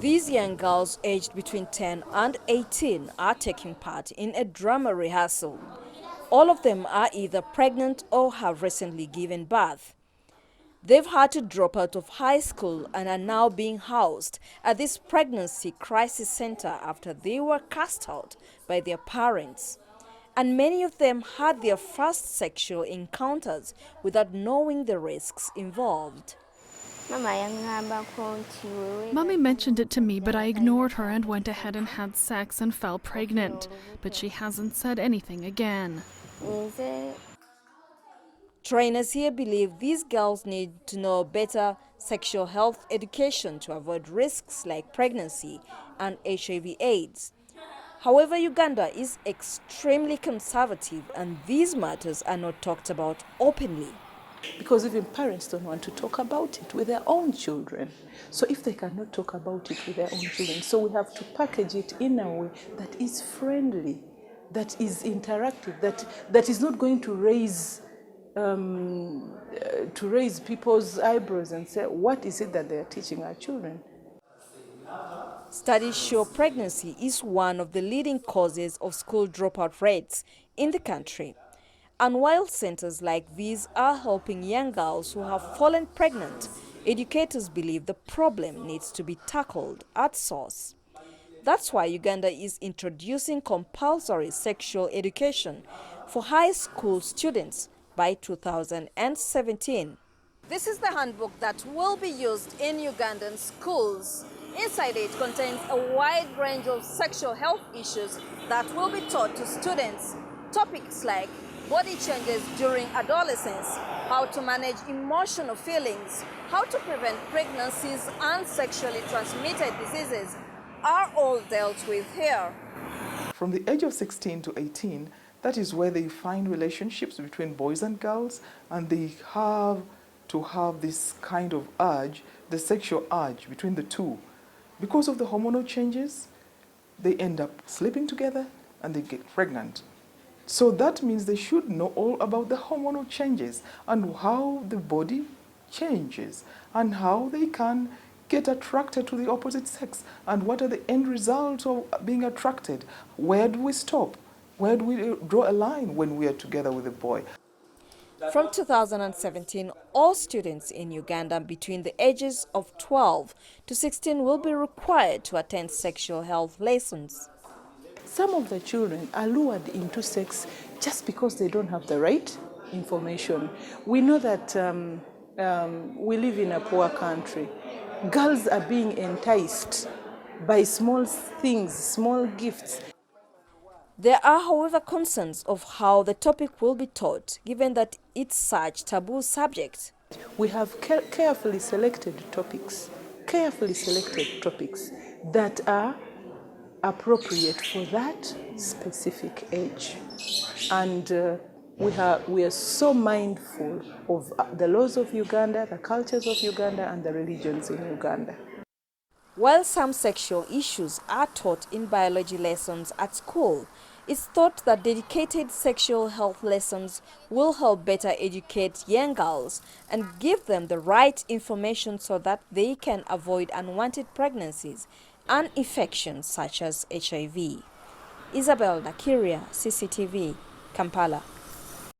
These young girls aged between 10 and 18 are taking part in a drama rehearsal. All of them are either pregnant or have recently given birth. They've had to drop out of high school and are now being housed at this pregnancy crisis center after they were cast out by their parents. And many of them had their first sexual encounters without knowing the risks involved. Mummy mentioned it to me, but I ignored her and went ahead and had sex and fell pregnant. But she hasn't said anything again. Trainers here believe these girls need to know better sexual health education to avoid risks like pregnancy and HIV/AIDS. However, Uganda is extremely conservative and these matters are not talked about openly. Because even parents don't want to talk about it with their own children. So if they cannot talk about it with their own children, so we have to package it in a way that is friendly, that is interactive, that is not going to raise people's eyebrows and say, what is it that they are teaching our children? Studies show pregnancy is one of the leading causes of school dropout rates in the country. And while centers like these are helping young girls who have fallen pregnant, educators believe the problem needs to be tackled at source. That's why Uganda is introducing compulsory sexual education for high school students by 2017. This is the handbook that will be used in Ugandan schools. Inside it contains a wide range of sexual health issues that will be taught to students. Topics like body changes during adolescence, how to manage emotional feelings, how to prevent pregnancies and sexually transmitted diseases are all dealt with here. From the age of 16 to 18, that is where they find relationships between boys and girls, and they have to have this kind of urge, the sexual urge between the two. Because of the hormonal changes, they end up sleeping together and they get pregnant. So that means they should know all about the hormonal changes and how the body changes and how they can get attracted to the opposite sex and what are the end results of being attracted. Where do we stop? Where do we draw a line when we are together with a boy? From 2017, all students in Uganda between the ages of 12 to 16 will be required to attend sexual health lessons. Some of the children are lured into sex just because they don't have the right information. We know that we live in a poor country. Girls are being enticed by small things, small gifts. There are, however, concerns of how the topic will be taught, given that it's such taboo subject. We have carefully selected topics that are appropriate for that specific age. And we are so mindful of the laws of Uganda, the cultures of Uganda, and the religions in Uganda. While some sexual issues are taught in biology lessons at school, it's thought that dedicated sexual health lessons will help better educate young girls and give them the right information so that they can avoid unwanted pregnancies and infections such as HIV. Isabel Nakiria, CCTV, Kampala.